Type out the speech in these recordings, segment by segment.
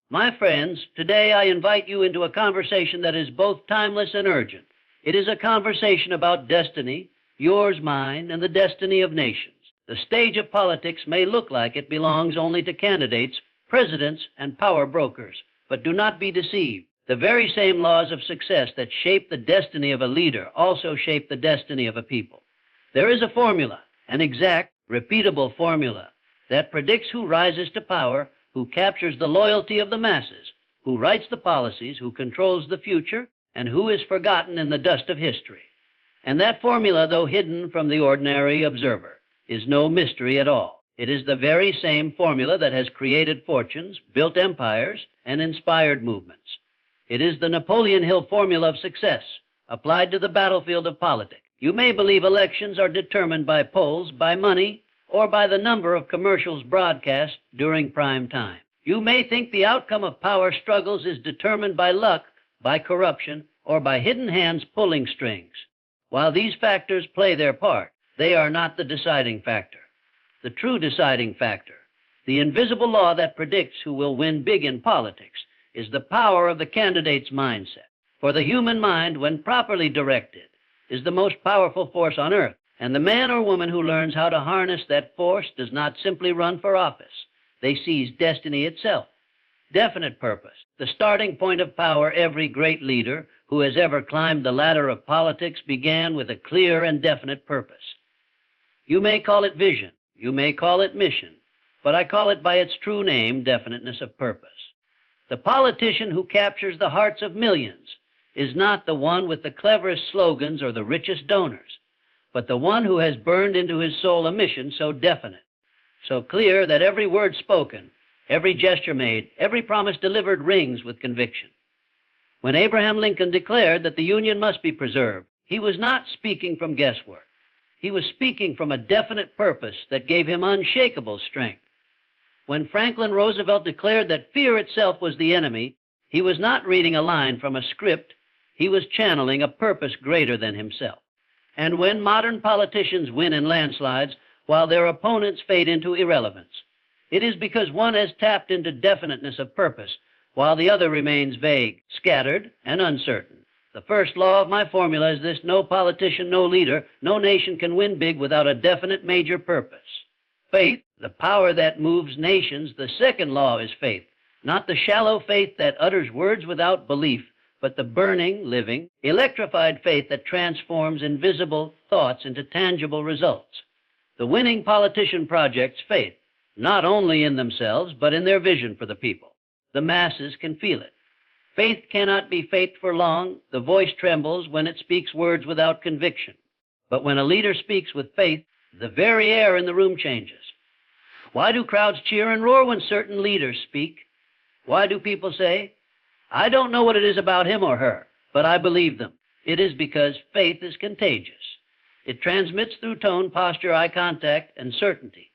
My friends, today I invite you into a conversation that is both timeless and urgent. It is a conversation about destiny, yours, mine, and the destiny of nations. The stage of politics may look like it belongs only to candidates, presidents, and power brokers, but do not be deceived. The very same laws of success that shape the destiny of a leader also shape the destiny of a people. There is a formula, an exact, repeatable formula, that predicts who rises to power, who captures the loyalty of the masses, who writes the policies, who controls the future, and who is forgotten in the dust of history. And that formula, though hidden from the ordinary observer, is no mystery at all. It is the very same formula that has created fortunes, built empires, and inspired movements. It is the Napoleon Hill formula of success, applied to the battlefield of politics. You may believe elections are determined by polls, by money, or by the number of commercials broadcast during prime time. You may think the outcome of power struggles is determined by luck, by corruption, or by hidden hands pulling strings. While these factors play their part, they are not the deciding factor. The true deciding factor, the invisible law that predicts who will win big in politics, is the power of the candidate's mindset. For the human mind, when properly directed, is the most powerful force on earth. And the man or woman who learns how to harness that force does not simply run for office. They seize destiny itself, definite purpose, the starting point of power. Every great leader who has ever climbed the ladder of politics began with a clear and definite purpose. You may call it vision, you may call it mission, but I call it by its true name, definiteness of purpose. The politician who captures the hearts of millions is not the one with the cleverest slogans or the richest donors, but the one who has burned into his soul a mission so definite, so clear that every word spoken, every gesture made, every promise delivered rings with conviction. When Abraham Lincoln declared that the Union must be preserved, he was not speaking from guesswork. He was speaking from a definite purpose that gave him unshakable strength. When Franklin Roosevelt declared that fear itself was the enemy, he was not reading a line from a script. He was channeling a purpose greater than himself. And when modern politicians win in landslides while their opponents fade into irrelevance, it is because one has tapped into definiteness of purpose while the other remains vague, scattered, and uncertain. The first law of my formula is this: no politician, no leader, no nation can win big without a definite major purpose. Faith, the power that moves nations. The second law is faith, not the shallow faith that utters words without belief, but the burning, living, electrified faith that transforms invisible thoughts into tangible results. The winning politician projects faith, not only in themselves, but in their vision for the people. The masses can feel it. Faith cannot be faked for long. The voice trembles when it speaks words without conviction. But when a leader speaks with faith, the very air in the room changes. Why do crowds cheer and roar when certain leaders speak? Why do people say, "I don't know what it is about him or her, but I believe them"? It is because faith is contagious. It transmits through tone, posture, eye contact, and certainty.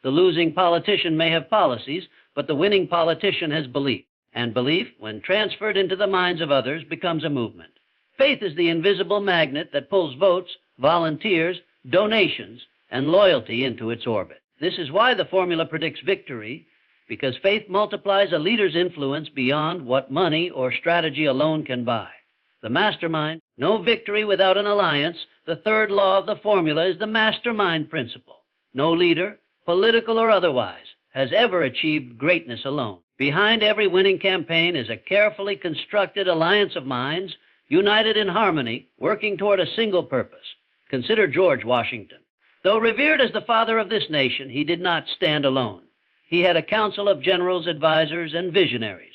The losing politician may have policies, but the winning politician has belief. And belief, when transferred into the minds of others, becomes a movement. Faith is the invisible magnet that pulls votes, volunteers, donations, and loyalty into its orbit. This is why the formula predicts victory, because faith multiplies a leader's influence beyond what money or strategy alone can buy. The mastermind, no victory without an alliance. The third law of the formula is the mastermind principle. No leader, political or otherwise, has ever achieved greatness alone. Behind every winning campaign is a carefully constructed alliance of minds, united in harmony, working toward a single purpose. Consider George Washington. Though revered as the father of this nation, he did not stand alone. He had a council of generals, advisors, and visionaries.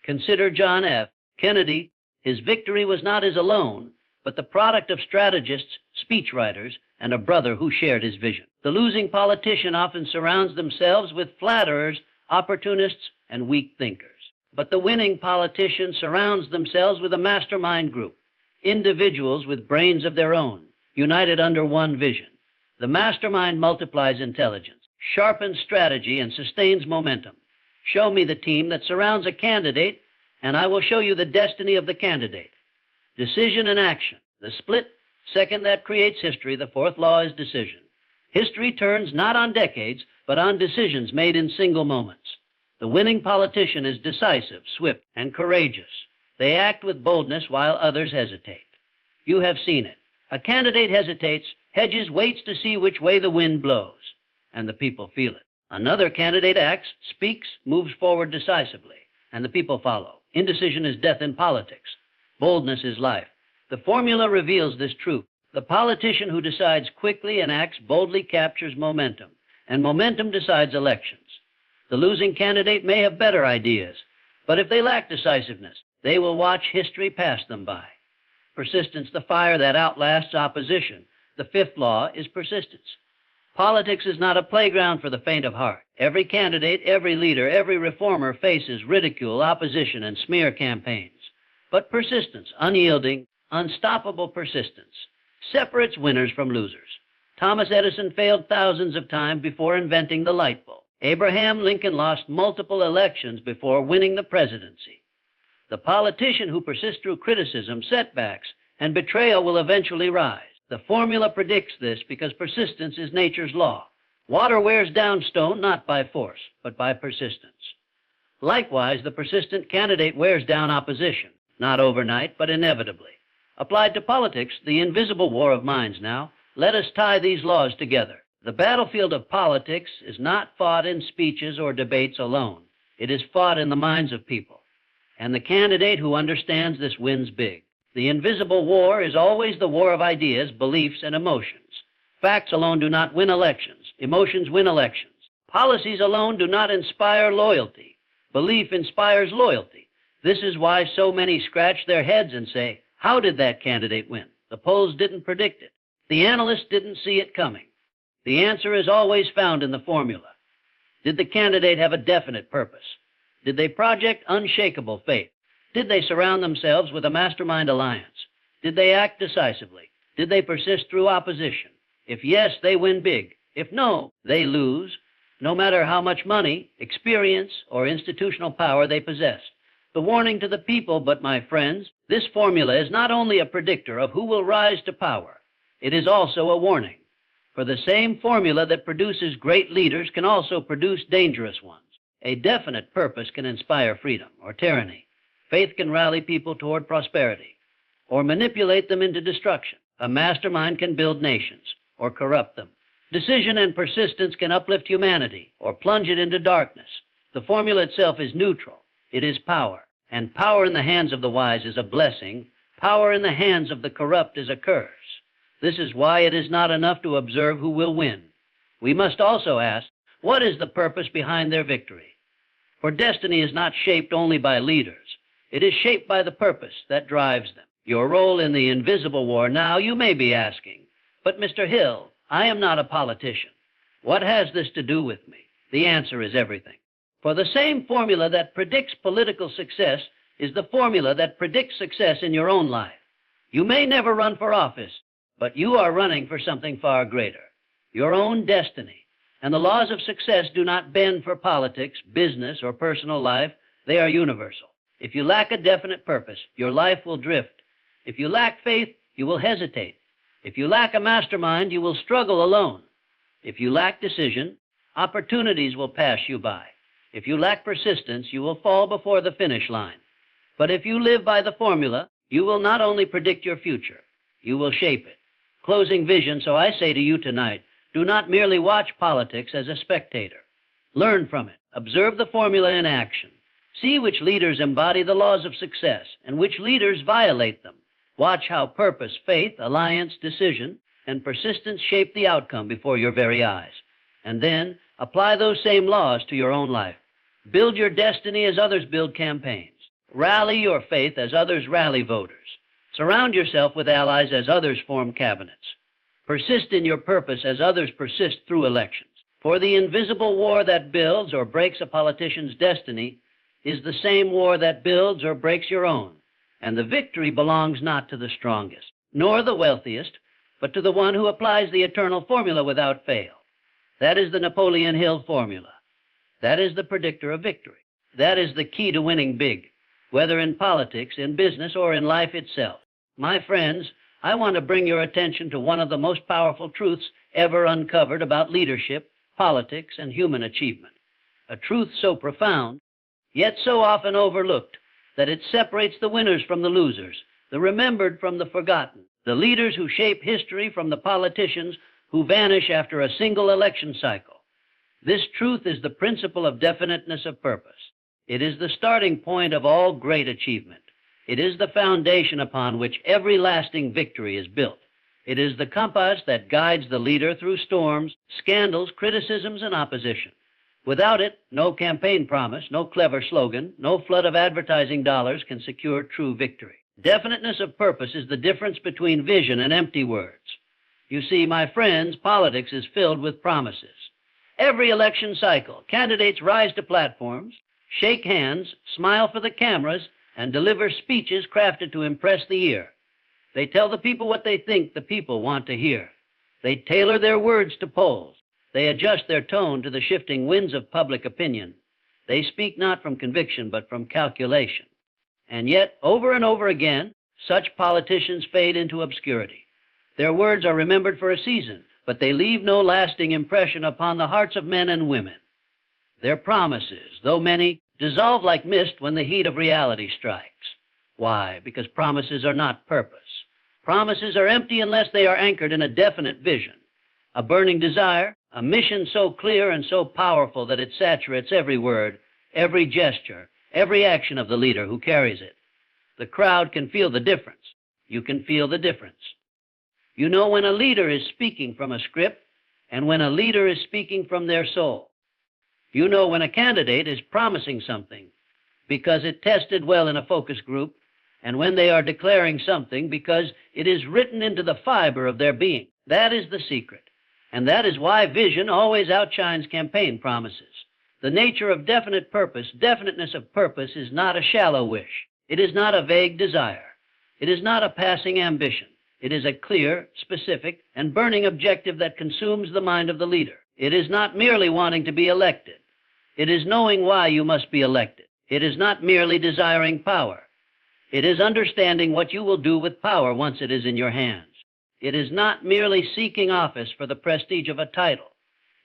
Consider John F. Kennedy. His victory was not his alone, but the product of strategists, speechwriters, and a brother who shared his vision. The losing politician often surrounds themselves with flatterers, opportunists, and weak thinkers. But the winning politician surrounds themselves with a mastermind group, individuals with brains of their own, united under one vision. The mastermind multiplies intelligence, sharpens strategy, and sustains momentum. Show me the team that surrounds a candidate, and I will show you the destiny of the candidate. Decision and action, the split second that creates history. The fourth law is decision. History turns not on decades, but on decisions made in single moments. The winning politician is decisive, swift, and courageous. They act with boldness while others hesitate. You have seen it. A candidate hesitates, hedges, waits to see which way the wind blows, and the people feel it. Another candidate acts, speaks, moves forward decisively, and the people follow. Indecision is death in politics. Boldness is life. The formula reveals this truth. The politician who decides quickly and acts boldly captures momentum, and momentum decides elections. The losing candidate may have better ideas, but if they lack decisiveness, they will watch history pass them by. Persistence, the fire that outlasts opposition. The fifth law is persistence. Politics is not a playground for the faint of heart. Every candidate, every leader, every reformer faces ridicule, opposition, and smear campaigns. But persistence, unyielding, unstoppable persistence, separates winners from losers. Thomas Edison failed thousands of times before inventing the light bulb. Abraham Lincoln lost multiple elections before winning the presidency. The politician who persists through criticism, setbacks, and betrayal will eventually rise. The formula predicts this because persistence is nature's law. Water wears down stone not by force, but by persistence. Likewise, the persistent candidate wears down opposition, not overnight, but inevitably. Applied to politics, the invisible war of minds now, let us tie these laws together. The battlefield of politics is not fought in speeches or debates alone. It is fought in the minds of people. And the candidate who understands this wins big. The invisible war is always the war of ideas, beliefs, and emotions. Facts alone do not win elections. Emotions win elections. Policies alone do not inspire loyalty. Belief inspires loyalty. This is why so many scratch their heads and say, how did that candidate win? The polls didn't predict it. The analysts didn't see it coming. The answer is always found in the formula. Did the candidate have a definite purpose? Did they project unshakable faith? Did they surround themselves with a mastermind alliance? Did they act decisively? Did they persist through opposition? If yes, they win big. If no, they lose, no matter how much money, experience, or institutional power they possess. The warning to the people, but my friends, this formula is not only a predictor of who will rise to power, it is also a warning. For the same formula that produces great leaders can also produce dangerous ones. A definite purpose can inspire freedom or tyranny. Faith can rally people toward prosperity or manipulate them into destruction. A mastermind can build nations or corrupt them. Decision and persistence can uplift humanity or plunge it into darkness. The formula itself is neutral. It is power, and power in the hands of the wise is a blessing. Power in the hands of the corrupt is a curse. This is why it is not enough to observe who will win. We must also ask, what is the purpose behind their victory? For destiny is not shaped only by leaders. It is shaped by the purpose that drives them. Your role in the invisible war now, you may be asking, but Mr. Hill, I am not a politician. What has this to do with me? The answer is everything. For the same formula that predicts political success is the formula that predicts success in your own life. You may never run for office, but you are running for something far greater, your own destiny. And the laws of success do not bend for politics, business, or personal life. They are universal. If you lack a definite purpose, your life will drift. If you lack faith, you will hesitate. If you lack a mastermind, you will struggle alone. If you lack decision, opportunities will pass you by. If you lack persistence, you will fall before the finish line. But if you live by the formula, you will not only predict your future, you will shape it. Closing vision, so I say to you tonight, do not merely watch politics as a spectator. Learn from it. Observe the formula in action. See which leaders embody the laws of success and which leaders violate them. Watch how purpose, faith, alliance, decision, and persistence shape the outcome before your very eyes. And then apply those same laws to your own life. Build your destiny as others build campaigns. Rally your faith as others rally voters. Surround yourself with allies as others form cabinets. Persist in your purpose as others persist through elections. For the invisible war that builds or breaks a politician's destiny is the same war that builds or breaks your own. And the victory belongs not to the strongest, nor the wealthiest, but to the one who applies the eternal formula without fail. That is the Napoleon Hill formula. That is the predictor of victory. That is the key to winning big, whether in politics, in business, or in life itself. My friends, I want to bring your attention to one of the most powerful truths ever uncovered about leadership, politics, and human achievement. a truth so profound, yet so often overlooked, that it separates the winners from the losers, the remembered from the forgotten, the leaders who shape history from the politicians who vanish after a single election cycle. This truth is the principle of definiteness of purpose. It is the starting point of all great achievement. It is the foundation upon which every lasting victory is built. It is the compass that guides the leader through storms, scandals, criticisms, and opposition. Without it, no campaign promise, no clever slogan, no flood of advertising dollars can secure true victory. Definiteness of purpose is the difference between vision and empty words. You see, my friends, politics is filled with promises. Every election cycle, candidates rise to platforms, shake hands, smile for the cameras, and deliver speeches crafted to impress the ear. They tell the people what they think the people want to hear. They tailor their words to polls. They adjust their tone to the shifting winds of public opinion. They speak not from conviction, but from calculation. And yet, over and over again, such politicians fade into obscurity. Their words are remembered for a season, but they leave no lasting impression upon the hearts of men and women. Their promises, though many, dissolve like mist when the heat of reality strikes. Why? Because promises are not purpose. Promises are empty unless they are anchored in a definite vision, a burning desire, a mission so clear and so powerful that it saturates every word, every gesture, every action of the leader who carries it. The crowd can feel the difference. You can feel the difference. You know when a leader is speaking from a script and when a leader is speaking from their soul. You know when a candidate is promising something because it tested well in a focus group, and when they are declaring something because it is written into the fiber of their being. That is the secret. And that is why vision always outshines campaign promises. The nature of definite purpose, definiteness of purpose, is not a shallow wish. It is not a vague desire. It is not a passing ambition. It is a clear, specific, and burning objective that consumes the mind of the leader. It is not merely wanting to be elected. It is knowing why you must be elected. It is not merely desiring power. It is understanding what you will do with power once it is in your hands. It is not merely seeking office for the prestige of a title.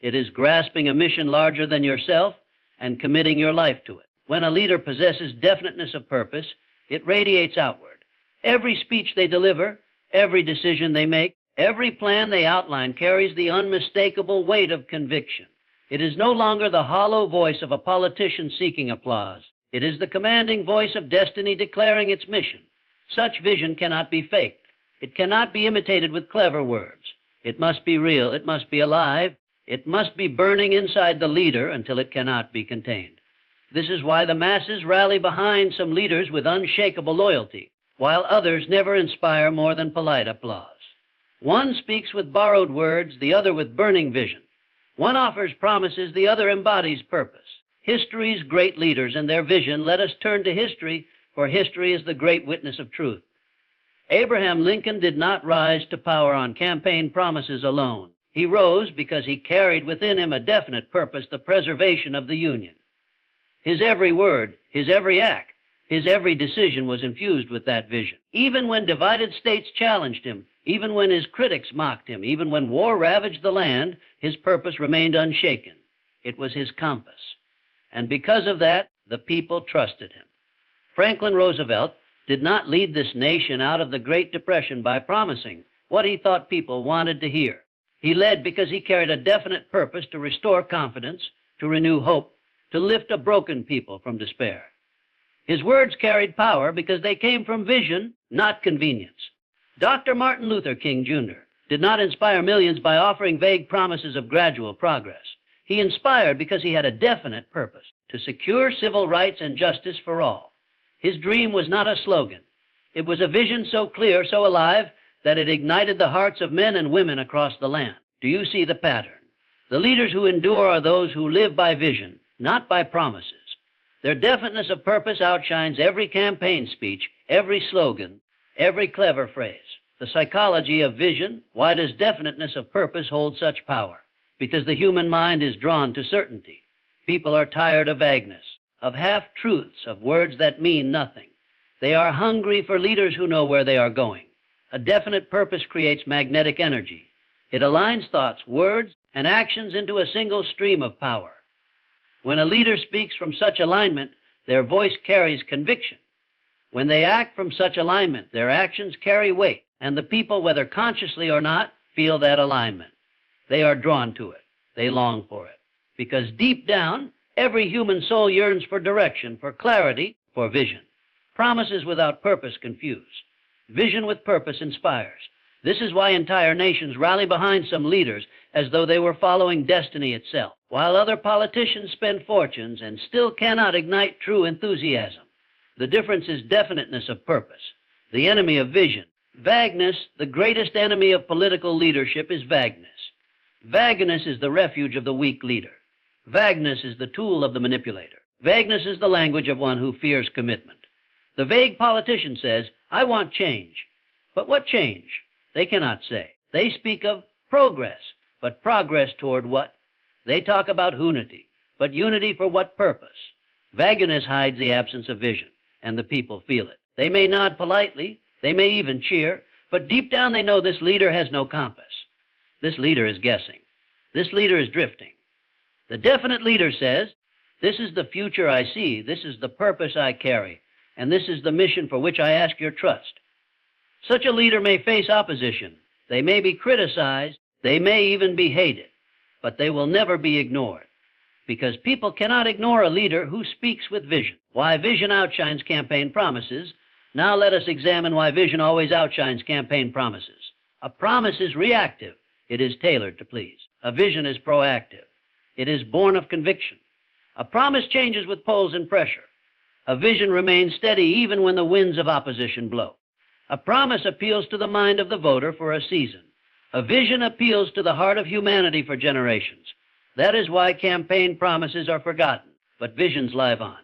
It is grasping a mission larger than yourself and committing your life to it. When a leader possesses definiteness of purpose, it radiates outward. Every speech they deliver, every decision they make, every plan they outline carries the unmistakable weight of conviction. It is no longer the hollow voice of a politician seeking applause. It is the commanding voice of destiny declaring its mission. Such vision cannot be faked. It cannot be imitated with clever words. It must be real. It must be alive. It must be burning inside the leader until it cannot be contained. This is why the masses rally behind some leaders with unshakable loyalty, while others never inspire more than polite applause. One speaks with borrowed words, the other with burning vision. One offers promises, the other embodies purpose. History's great leaders and their vision let us turn to history, for history is the great witness of truth. Abraham Lincoln did not rise to power on campaign promises alone. He rose because he carried within him a definite purpose, the preservation of the Union. His every word, his every act, his every decision was infused with that vision. Even when divided states challenged him, even when his critics mocked him, even when war ravaged the land, his purpose remained unshaken. It was his compass. And because of that, the people trusted him. Franklin Roosevelt did not lead this nation out of the Great Depression by promising what he thought people wanted to hear. He led because he carried a definite purpose to restore confidence, to renew hope, to lift a broken people from despair. His words carried power because they came from vision, not convenience. Dr. Martin Luther King, Jr. did not inspire millions by offering vague promises of gradual progress. He inspired because he had a definite purpose, to secure civil rights and justice for all. His dream was not a slogan. It was a vision so clear, so alive, that it ignited the hearts of men and women across the land. Do you see the pattern? The leaders who endure are those who live by vision, not by promises. Their definiteness of purpose outshines every campaign speech, every slogan, every clever phrase. The psychology of vision, why does definiteness of purpose hold such power? Because the human mind is drawn to certainty. People are tired of vagueness, of half-truths, of words that mean nothing. They are hungry for leaders who know where they are going. A definite purpose creates magnetic energy. It aligns thoughts, words, and actions into a single stream of power. When a leader speaks from such alignment, their voice carries conviction. When they act from such alignment, their actions carry weight, and the people, whether consciously or not, feel that alignment. They are drawn to it. They long for it. Because deep down, every human soul yearns for direction, for clarity, for vision. Promises without purpose confuse. Vision with purpose inspires. This is why entire nations rally behind some leaders as though they were following destiny itself, while other politicians spend fortunes and still cannot ignite true enthusiasm. The difference is definiteness of purpose, the enemy of vision. Vagueness, the greatest enemy of political leadership, is vagueness. Vagueness is the refuge of the weak leader. Vagueness is the tool of the manipulator. Vagueness is the language of one who fears commitment. The vague politician says, "I want change." But what change? They cannot say. They speak of progress, but progress toward what? They talk about unity, but unity for what purpose? Vagueness hides the absence of vision, and the people feel it. They may nod politely, they may even cheer, but deep down they know this leader has no compass. This leader is guessing. This leader is drifting. The definite leader says, "This is the future I see, this is the purpose I carry, and this is the mission for which I ask your trust." Such a leader may face opposition. They may be criticized. They may even be hated. But they will never be ignored. Because people cannot ignore a leader who speaks with vision. Why vision outshines campaign promises. Now let us examine why vision always outshines campaign promises. A promise is reactive. It is tailored to please. A vision is proactive. It is born of conviction. A promise changes with polls and pressure. A vision remains steady even when the winds of opposition blow. A promise appeals to the mind of the voter for a season. A vision appeals to the heart of humanity for generations. That is why campaign promises are forgotten, but visions live on.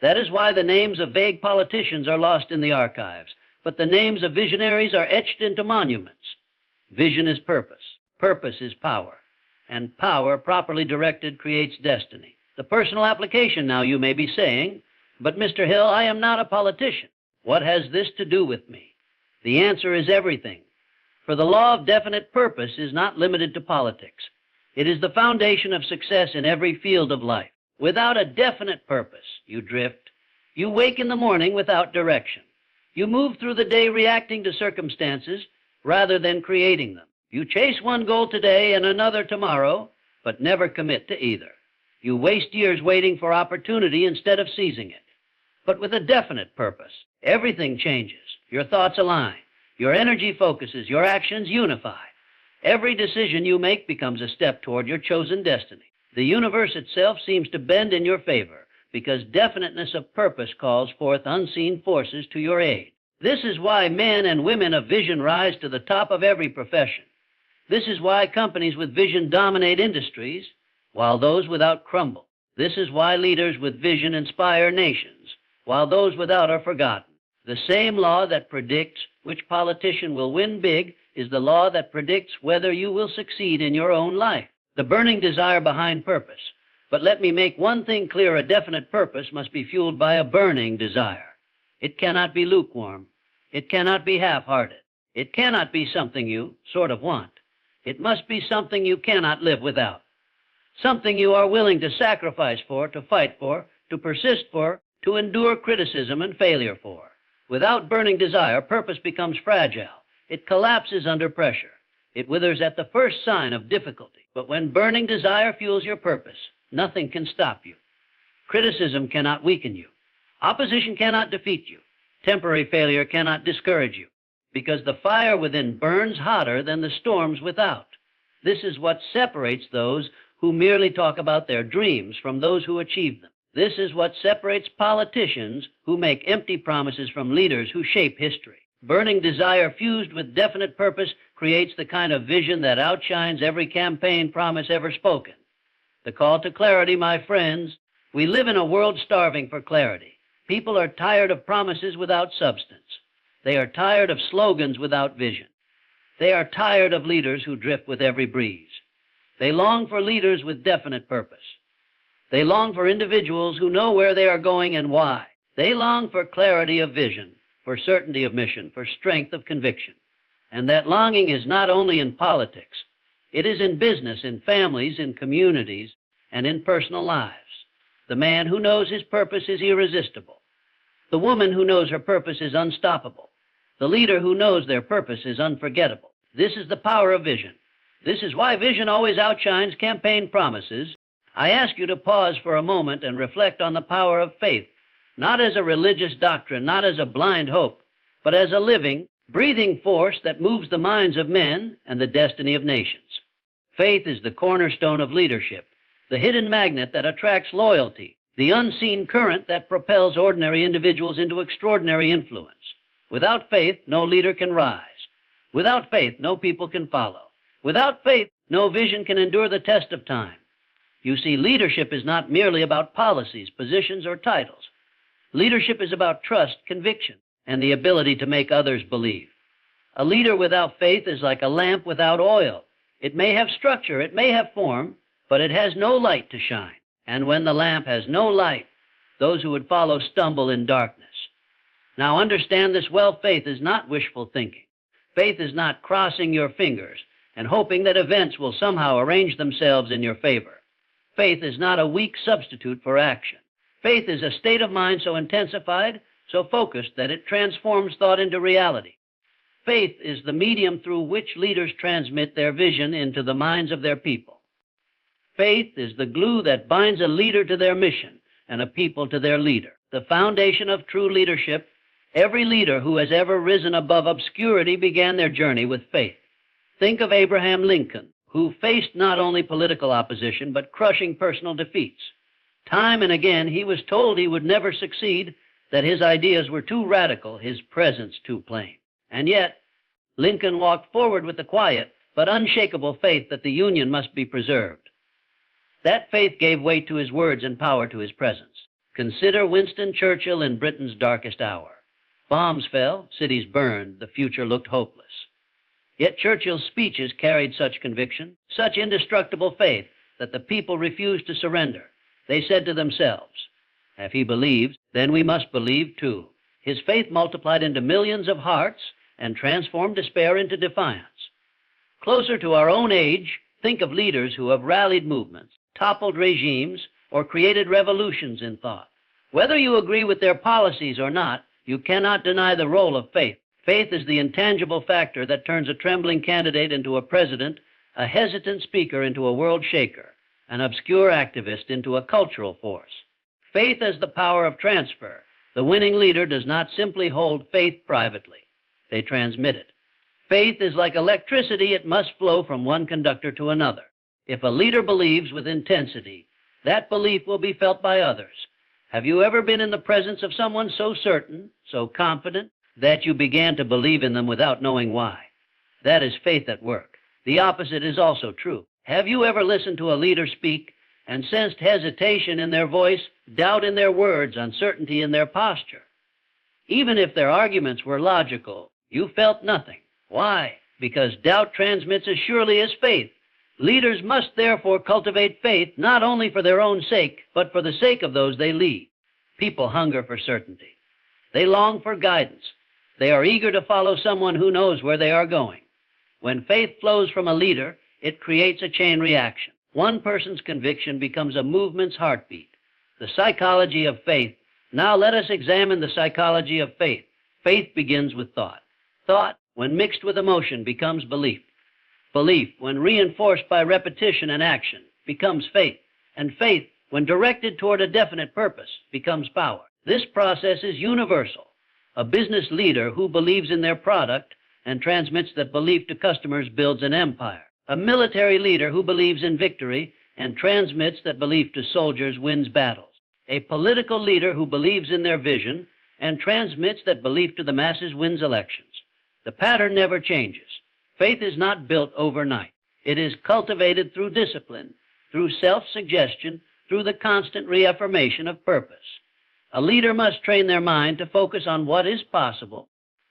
That is why the names of vague politicians are lost in the archives, but the names of visionaries are etched into monuments. Vision is purpose. Purpose is power. And power, properly directed, creates destiny. The personal application now, you may be saying, "But Mr. Hill, I am not a politician. What has this to do with me?" The answer is everything. For the law of definite purpose is not limited to politics. It is the foundation of success in every field of life. Without a definite purpose, you drift. You wake in the morning without direction. You move through the day reacting to circumstances rather than creating them. You chase one goal today and another tomorrow, but never commit to either. You waste years waiting for opportunity instead of seizing it. But with a definite purpose, everything changes. Your thoughts align. Your energy focuses. Your actions unify. Every decision you make becomes a step toward your chosen destiny. The universe itself seems to bend in your favor because definiteness of purpose calls forth unseen forces to your aid. This is why men and women of vision rise to the top of every profession. This is why companies with vision dominate industries, while those without crumble. This is why leaders with vision inspire nations, while those without are forgotten. The same law that predicts which politician will win big is the law that predicts whether you will succeed in your own life. The burning desire behind purpose. But let me make one thing clear: a definite purpose must be fueled by a burning desire. It cannot be lukewarm. It cannot be half-hearted. It cannot be something you sort of want. It must be something you cannot live without. Something you are willing to sacrifice for, to fight for, to persist for, to endure criticism and failure for. Without burning desire, purpose becomes fragile. It collapses under pressure. It withers at the first sign of difficulty. But when burning desire fuels your purpose, nothing can stop you. Criticism cannot weaken you. Opposition cannot defeat you. Temporary failure cannot discourage you, because the fire within burns hotter than the storms without. This is what separates those who merely talk about their dreams from those who achieve them. This is what separates politicians who make empty promises from leaders who shape history. Burning desire fused with definite purpose creates the kind of vision that outshines every campaign promise ever spoken. The call to clarity, my friends. We live in a world starving for clarity. People are tired of promises without substance. They are tired of slogans without vision. They are tired of leaders who drift with every breeze. They long for leaders with definite purpose. They long for individuals who know where they are going and why. They long for clarity of vision, for certainty of mission, for strength of conviction. And that longing is not only in politics. It is in business, in families, in communities, and in personal lives. The man who knows his purpose is irresistible. The woman who knows her purpose is unstoppable. The leader who knows their purpose is unforgettable. This is the power of vision. This is why vision always outshines campaign promises. I ask you to pause for a moment and reflect on the power of faith, not as a religious doctrine, not as a blind hope, but as a living, breathing force that moves the minds of men and the destiny of nations. Faith is the cornerstone of leadership, the hidden magnet that attracts loyalty, the unseen current that propels ordinary individuals into extraordinary influence. Without faith, no leader can rise. Without faith, no people can follow. Without faith, no vision can endure the test of time. You see, leadership is not merely about policies, positions, or titles. Leadership is about trust, conviction, and the ability to make others believe. A leader without faith is like a lamp without oil. It may have structure, it may have form, but it has no light to shine. And when the lamp has no light, those who would follow stumble in darkness. Now understand this well, faith is not wishful thinking. Faith is not crossing your fingers and hoping that events will somehow arrange themselves in your favor. Faith is not a weak substitute for action. Faith is a state of mind so intensified, so focused that it transforms thought into reality. Faith is the medium through which leaders transmit their vision into the minds of their people. Faith is the glue that binds a leader to their mission and a people to their leader. The foundation of true leadership. Every leader who has ever risen above obscurity began their journey with faith. Think of Abraham Lincoln, who faced not only political opposition, but crushing personal defeats. Time and again, he was told he would never succeed, that his ideas were too radical, his presence too plain. And yet, Lincoln walked forward with the quiet but unshakable faith that the Union must be preserved. That faith gave weight to his words and power to his presence. Consider Winston Churchill in Britain's darkest hour. Bombs fell, cities burned, the future looked hopeless. Yet Churchill's speeches carried such conviction, such indestructible faith, that the people refused to surrender. They said to themselves, "If he believes, then we must believe too." His faith multiplied into millions of hearts and transformed despair into defiance. Closer to our own age, think of leaders who have rallied movements, toppled regimes, or created revolutions in thought. Whether you agree with their policies or not, you cannot deny the role of faith. Faith is the intangible factor that turns a trembling candidate into a president, a hesitant speaker into a world shaker, an obscure activist into a cultural force. Faith has the power of transfer. The winning leader does not simply hold faith privately. They transmit it. Faith is like electricity. It must flow from one conductor to another. If a leader believes with intensity, that belief will be felt by others. Have you ever been in the presence of someone so certain, so confident, that you began to believe in them without knowing why? That is faith at work. The opposite is also true. Have you ever listened to a leader speak and sensed hesitation in their voice, doubt in their words, uncertainty in their posture? Even if their arguments were logical, you felt nothing. Why? Because doubt transmits as surely as faith. Leaders must therefore cultivate faith not only for their own sake, but for the sake of those they lead. People hunger for certainty. They long for guidance. They are eager to follow someone who knows where they are going. When faith flows from a leader, it creates a chain reaction. One person's conviction becomes a movement's heartbeat. The psychology of faith. Now let us examine the psychology of faith. Faith begins with thought. Thought, when mixed with emotion, becomes belief. Belief, when reinforced by repetition and action, becomes faith. And faith, when directed toward a definite purpose, becomes power. This process is universal. A business leader who believes in their product and transmits that belief to customers builds an empire. A military leader who believes in victory and transmits that belief to soldiers wins battles. A political leader who believes in their vision and transmits that belief to the masses wins elections. The pattern never changes. Faith is not built overnight. It is cultivated through discipline, through self-suggestion, through the constant reaffirmation of purpose. A leader must train their mind to focus on what is possible,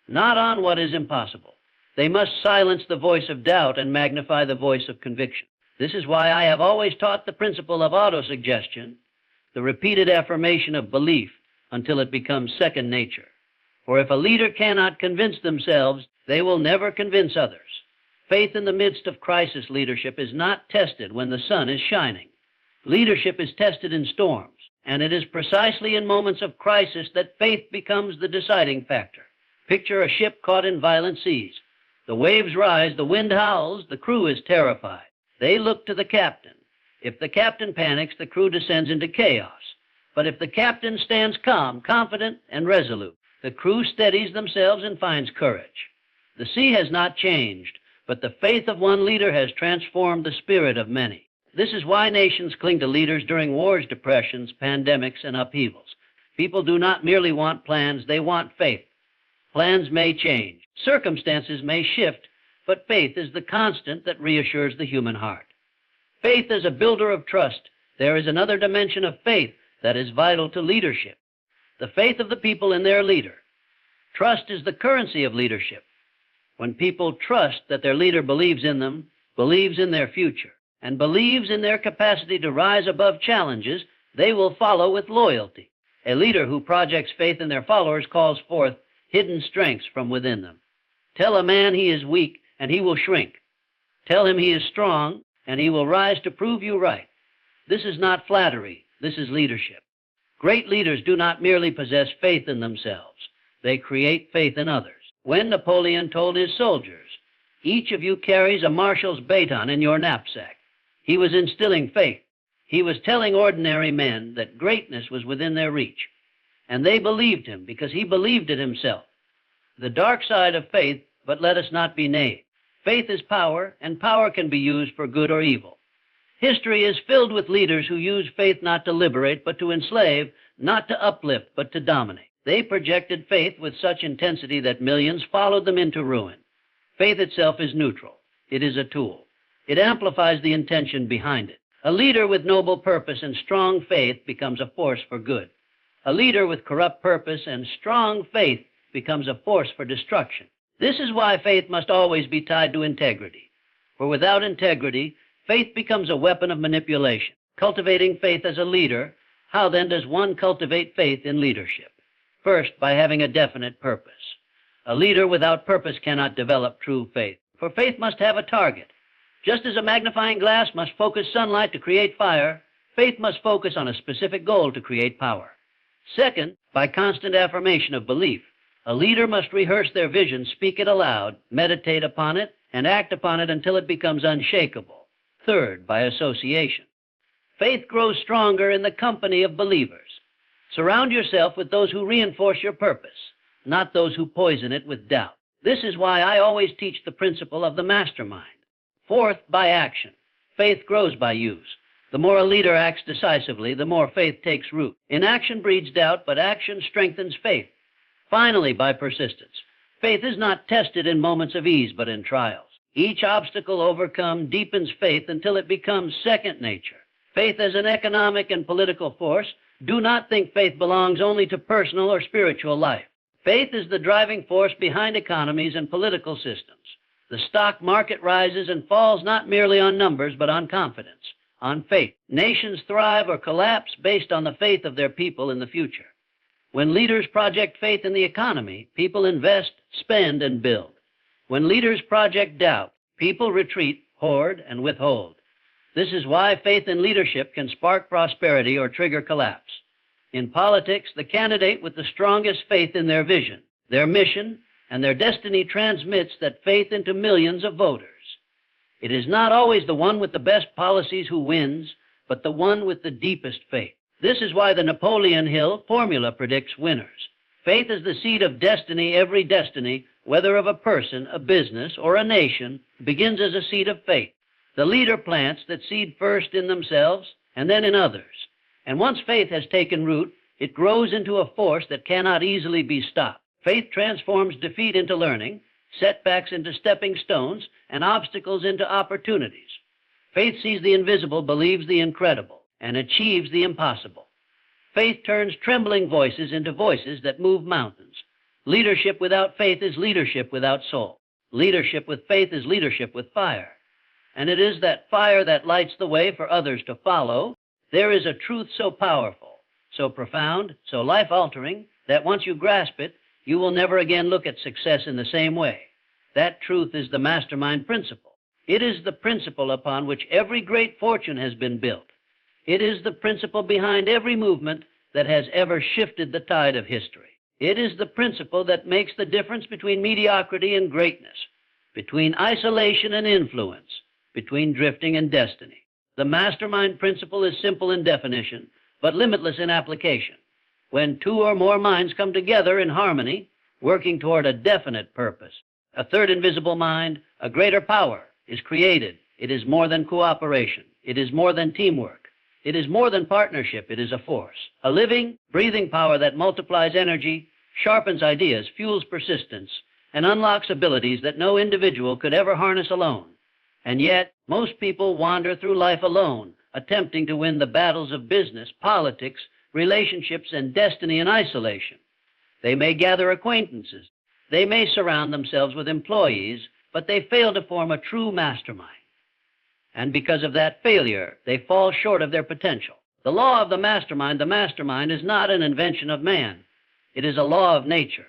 not on what is impossible. They must silence the voice of doubt and magnify the voice of conviction. This is why I have always taught the principle of autosuggestion, the repeated affirmation of belief until it becomes second nature. For if a leader cannot convince themselves, they will never convince others. Faith in the midst of crisis leadership is not tested when the sun is shining. Leadership is tested in storms, And it is precisely in moments of crisis that faith becomes the deciding factor. Picture a ship caught in violent seas. The waves rise, the wind howls, the crew is terrified. They look to the captain. If the captain panics, the crew descends into chaos. But if the captain stands calm, confident, and resolute, the crew steadies themselves and finds courage. The sea has not changed, but the faith of one leader has transformed the spirit of many. This is why nations cling to leaders during wars, depressions, pandemics, and upheavals. People do not merely want plans, they want faith. Plans may change, circumstances may shift, but faith is the constant that reassures the human heart. Faith is a builder of trust. There is another dimension of faith that is vital to leadership, the faith of the people in their leader. Trust is the currency of leadership. When people trust that their leader believes in them, believes in their future, and believes in their capacity to rise above challenges, they will follow with loyalty. A leader who projects faith in their followers calls forth hidden strengths from within them. Tell a man he is weak, and he will shrink. Tell him he is strong, and he will rise to prove you right. This is not flattery. This is leadership. Great leaders do not merely possess faith in themselves. They create faith in others. When Napoleon told his soldiers, "Each of you carries a marshal's baton in your knapsack," he was instilling faith. He was telling ordinary men that greatness was within their reach. And they believed him because he believed it himself. The dark side of faith, but let us not be naive. Faith is power, and power can be used for good or evil. History is filled with leaders who use faith not to liberate, but to enslave, not to uplift, but to dominate. They projected faith with such intensity that millions followed them into ruin. Faith itself is neutral. It is a tool. It amplifies the intention behind it. A leader with noble purpose and strong faith becomes a force for good. A leader with corrupt purpose and strong faith becomes a force for destruction. This is why faith must always be tied to integrity. For without integrity, faith becomes a weapon of manipulation. Cultivating faith as a leader, how then does one cultivate faith in leadership? First, by having a definite purpose. A leader without purpose cannot develop true faith, for faith must have a target. Just as a magnifying glass must focus sunlight to create fire, faith must focus on a specific goal to create power. Second, by constant affirmation of belief. A leader must rehearse their vision, speak it aloud, meditate upon it, and act upon it until it becomes unshakable. Third, by association. Faith grows stronger in the company of believers. Surround yourself with those who reinforce your purpose, not those who poison it with doubt. This is why I always teach the principle of the mastermind. Fourth, by action. Faith grows by use. The more a leader acts decisively, the more faith takes root. Inaction breeds doubt, but action strengthens faith. Finally, by persistence. Faith is not tested in moments of ease, but in trials. Each obstacle overcome deepens faith until it becomes second nature. Faith as an economic and political force. Do not think faith belongs only to personal or spiritual life. Faith is the driving force behind economies and political systems. The stock market rises and falls not merely on numbers, but on confidence, on faith. Nations thrive or collapse based on the faith of their people in the future. When leaders project faith in the economy, people invest, spend, and build. When leaders project doubt, people retreat, hoard, and withhold. This is why faith in leadership can spark prosperity or trigger collapse. In politics, the candidate with the strongest faith in their vision, their mission, and their destiny transmits that faith into millions of voters. It is not always the one with the best policies who wins, but the one with the deepest faith. This is why the Napoleon Hill formula predicts winners. Faith is the seed of destiny. Every destiny, whether of a person, a business, or a nation, begins as a seed of faith. The leader plants that seed first in themselves and then in others. And once faith has taken root, it grows into a force that cannot easily be stopped. Faith transforms defeat into learning, setbacks into stepping stones, and obstacles into opportunities. Faith sees the invisible, believes the incredible, and achieves the impossible. Faith turns trembling voices into voices that move mountains. Leadership without faith is leadership without soul. Leadership with faith is leadership with fire. And it is that fire that lights the way for others to follow. There is a truth so powerful, so profound, so life-altering, that once you grasp it, you will never again look at success in the same way. That truth is the mastermind principle. It is the principle upon which every great fortune has been built. It is the principle behind every movement that has ever shifted the tide of history. It is the principle that makes the difference between mediocrity and greatness, between isolation and influence, between drifting and destiny. The mastermind principle is simple in definition, but limitless in application. When two or more minds come together in harmony, working toward a definite purpose, a third invisible mind, a greater power, is created. It is more than cooperation. It is more than teamwork. It is more than partnership. It is a force, a living, breathing power that multiplies energy, sharpens ideas, fuels persistence, and unlocks abilities that no individual could ever harness alone. And yet, most people wander through life alone, attempting to win the battles of business, politics, relationships, and destiny in isolation. They may gather acquaintances. They may surround themselves with employees, but they fail to form a true mastermind. And because of that failure, they fall short of their potential. The law of the mastermind is not an invention of man. It is a law of nature.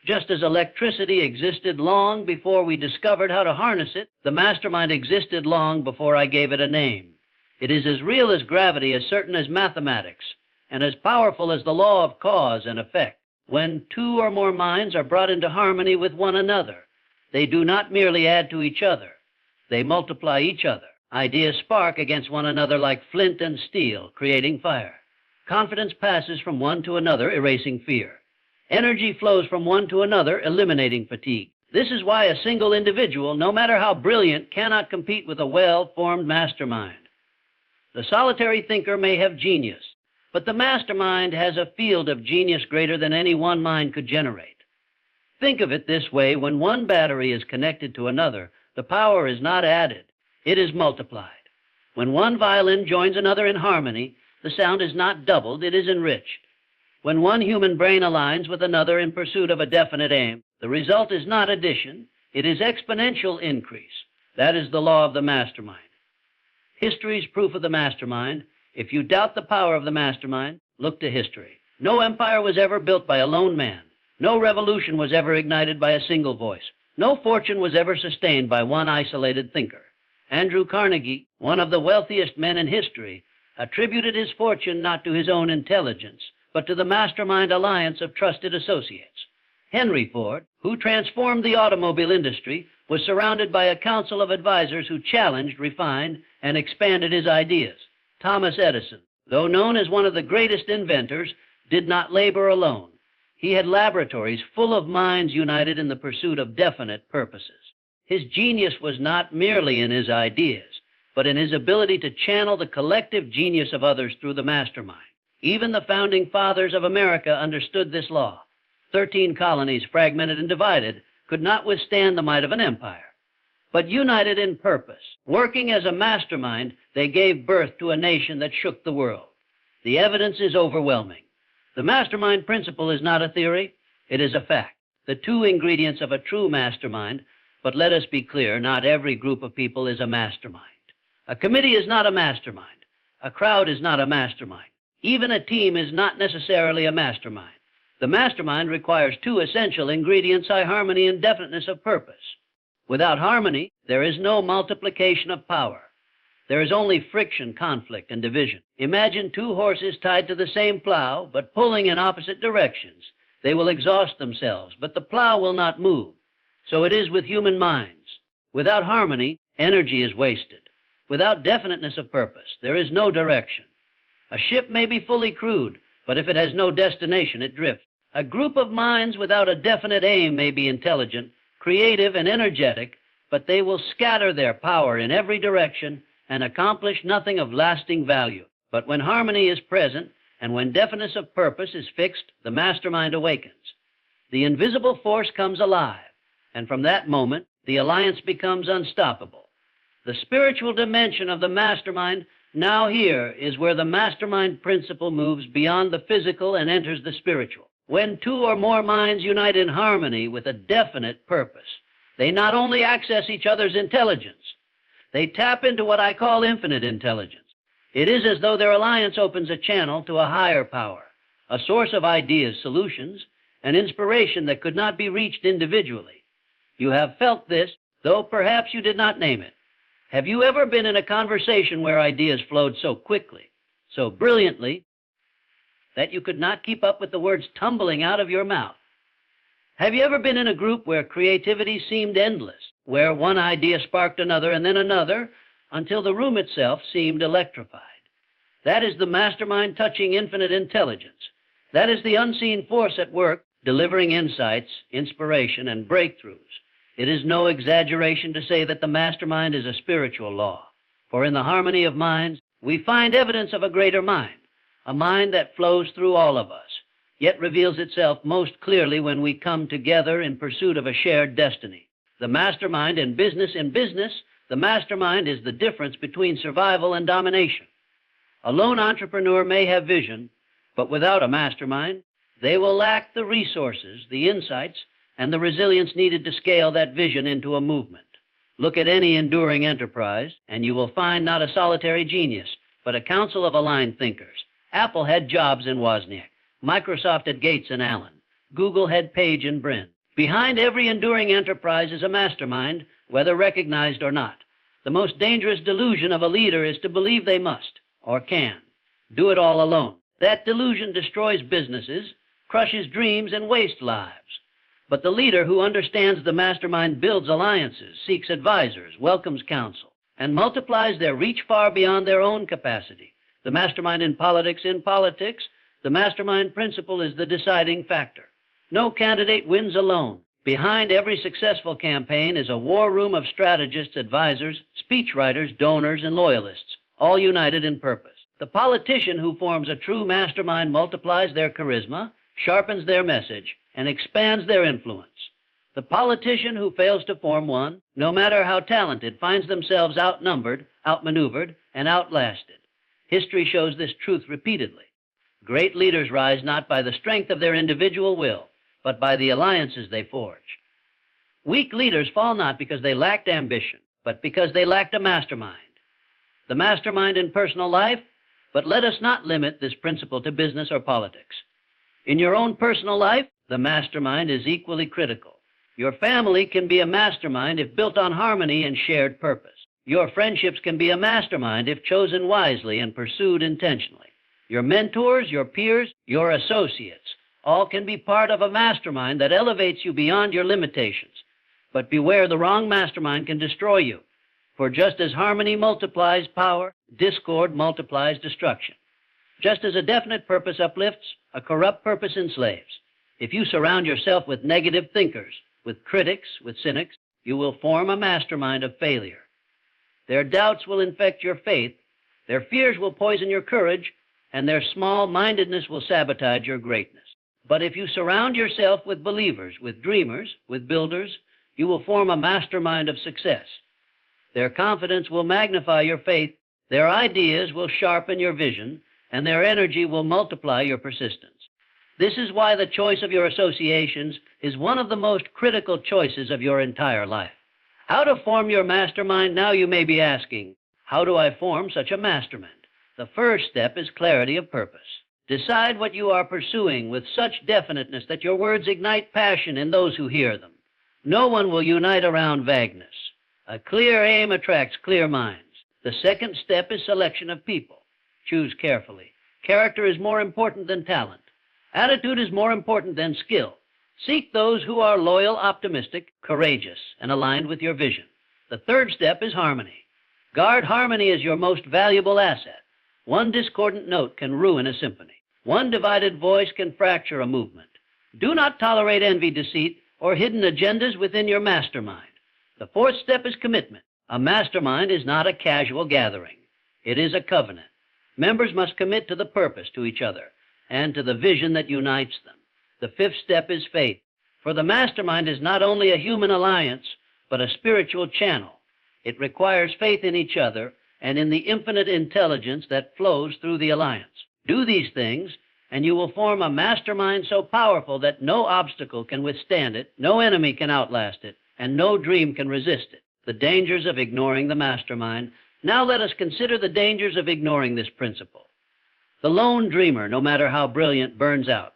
Just as electricity existed long before we discovered how to harness it, the mastermind existed long before I gave it a name. It is as real as gravity, as certain as mathematics, and as powerful as the law of cause and effect. When two or more minds are brought into harmony with one another, they do not merely add to each other, they multiply each other. Ideas spark against one another like flint and steel, creating fire. Confidence passes from one to another, erasing fear. Energy flows from one to another, eliminating fatigue. This is why a single individual, no matter how brilliant, cannot compete with a well-formed mastermind. The solitary thinker may have genius, but the mastermind has a field of genius greater than any one mind could generate. Think of it this way: when one battery is connected to another, the power is not added, it is multiplied. When one violin joins another in harmony, the sound is not doubled, it is enriched. When one human brain aligns with another in pursuit of a definite aim, the result is not addition, it is exponential increase. That is the law of the mastermind. History's proof of the mastermind. If you doubt the power of the mastermind, look to history. No empire was ever built by a lone man. No revolution was ever ignited by a single voice. No fortune was ever sustained by one isolated thinker. Andrew Carnegie, one of the wealthiest men in history, attributed his fortune not to his own intelligence, but to the mastermind alliance of trusted associates. Henry Ford, who transformed the automobile industry, was surrounded by a council of advisors who challenged, refined, and expanded his ideas. Thomas Edison, though known as one of the greatest inventors, did not labor alone. He had laboratories full of minds united in the pursuit of definite purposes. His genius was not merely in his ideas, but in his ability to channel the collective genius of others through the mastermind. Even the founding fathers of America understood this law. 13 colonies, fragmented and divided, could not withstand the might of an empire. But united in purpose, working as a mastermind, they gave birth to a nation that shook the world. The evidence is overwhelming. The mastermind principle is not a theory, it is a fact. The two ingredients of a true mastermind. But let us be clear, not every group of people is a mastermind. A committee is not a mastermind. A crowd is not a mastermind. Even a team is not necessarily a mastermind. The mastermind requires two essential ingredients: high harmony and definiteness of purpose. Without harmony, there is no multiplication of power. There is only friction, conflict, and division. Imagine two horses tied to the same plow, but pulling in opposite directions. They will exhaust themselves, but the plow will not move. So it is with human minds. Without harmony, energy is wasted. Without definiteness of purpose, there is no direction. A ship may be fully crewed, but if it has no destination, it drifts. A group of minds without a definite aim may be intelligent, creative, and energetic, but they will scatter their power in every direction and accomplish nothing of lasting value. But when harmony is present, and when definiteness of purpose is fixed, the mastermind awakens. The invisible force comes alive. And from that moment, the alliance becomes unstoppable. The spiritual dimension of the mastermind now here is where the mastermind principle moves beyond the physical and enters the spiritual. When two or more minds unite in harmony with a definite purpose, they not only access each other's intelligence, they tap into what I call infinite intelligence. It is as though their alliance opens a channel to a higher power, a source of ideas, solutions, and inspiration that could not be reached individually. You have felt this, though perhaps you did not name it. Have you ever been in a conversation where ideas flowed so quickly, so brilliantly that you could not keep up with the words tumbling out of your mouth. Have you ever been in a group where creativity seemed endless, where one idea sparked another and then another, until the room itself seemed electrified? That is the mastermind touching infinite intelligence. That is the unseen force at work, delivering insights, inspiration, and breakthroughs. It is no exaggeration to say that the mastermind is a spiritual law, for in the harmony of minds, we find evidence of a greater mind, a mind that flows through all of us, yet reveals itself most clearly when we come together in pursuit of a shared destiny. The mastermind in business, the mastermind is the difference between survival and domination. A lone entrepreneur may have vision, but without a mastermind, they will lack the resources, the insights, and the resilience needed to scale that vision into a movement. Look at any enduring enterprise, and you will find not a solitary genius, but a council of aligned thinkers. Apple had Jobs and Wozniak. Microsoft had Gates and Allen. Google had Page and Brin. Behind every enduring enterprise is a mastermind, whether recognized or not. The most dangerous delusion of a leader is to believe they must, or can, do it all alone. That delusion destroys businesses, crushes dreams, and wastes lives. But the leader who understands the mastermind builds alliances, seeks advisors, welcomes counsel, and multiplies their reach far beyond their own capacity. The mastermind in politics, the mastermind principle is the deciding factor. No candidate wins alone. Behind every successful campaign is a war room of strategists, advisors, speechwriters, donors, and loyalists, all united in purpose. The politician who forms a true mastermind multiplies their charisma, sharpens their message, and expands their influence. The politician who fails to form one, no matter how talented, finds themselves outnumbered, outmaneuvered, and outlasted. History shows this truth repeatedly. Great leaders rise not by the strength of their individual will, but by the alliances they forge. Weak leaders fall not because they lacked ambition, but because they lacked a mastermind. The mastermind in personal life, but let us not limit this principle to business or politics. In your own personal life, the mastermind is equally critical. Your family can be a mastermind if built on harmony and shared purpose. Your friendships can be a mastermind if chosen wisely and pursued intentionally. Your mentors, your peers, your associates, all can be part of a mastermind that elevates you beyond your limitations. But beware, the wrong mastermind can destroy you. For just as harmony multiplies power, discord multiplies destruction. Just as a definite purpose uplifts, a corrupt purpose enslaves. If you surround yourself with negative thinkers, with critics, with cynics, you will form a mastermind of failure. Their doubts will infect your faith, their fears will poison your courage, and their small-mindedness will sabotage your greatness. But if you surround yourself with believers, with dreamers, with builders, you will form a mastermind of success. Their confidence will magnify your faith, their ideas will sharpen your vision, and their energy will multiply your persistence. This is why the choice of your associations is one of the most critical choices of your entire life. How to form your mastermind? Now you may be asking, how do I form such a mastermind? The first step is clarity of purpose. Decide what you are pursuing with such definiteness that your words ignite passion in those who hear them. No one will unite around vagueness. A clear aim attracts clear minds. The second step is selection of people. Choose carefully. Character is more important than talent. Attitude is more important than skill. Seek those who are loyal, optimistic, courageous, and aligned with your vision. The third step is harmony. Guard harmony as your most valuable asset. One discordant note can ruin a symphony. One divided voice can fracture a movement. Do not tolerate envy, deceit, or hidden agendas within your mastermind. The fourth step is commitment. A mastermind is not a casual gathering. It is a covenant. Members must commit to the purpose, to each other, and to the vision that unites them. The fifth step is faith. For the mastermind is not only a human alliance, but a spiritual channel. It requires faith in each other and in the infinite intelligence that flows through the alliance. Do these things, and you will form a mastermind so powerful that no obstacle can withstand it, no enemy can outlast it, and no dream can resist it. The dangers of ignoring the mastermind. Now let us consider the dangers of ignoring this principle. The lone dreamer, no matter how brilliant, burns out.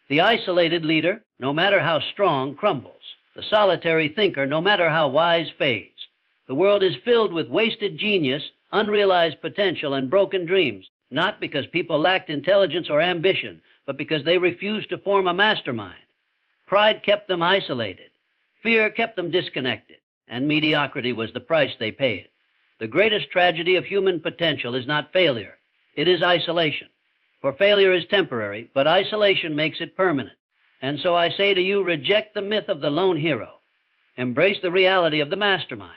The isolated leader, no matter how strong, crumbles. The solitary thinker, no matter how wise, fades. The world is filled with wasted genius, unrealized potential, and broken dreams. not because people lacked intelligence or ambition, but because they refused to form a mastermind. Pride kept them isolated. Fear kept them disconnected, and mediocrity was the price they paid. The greatest tragedy of human potential is not failure. It is isolation. For failure is temporary, but isolation makes it permanent. And so I say to you, reject the myth of the lone hero. Embrace the reality of the mastermind.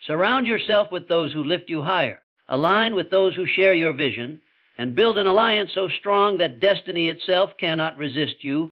Surround yourself with those who lift you higher. Align with those who share your vision, and build an alliance so strong that destiny itself cannot resist you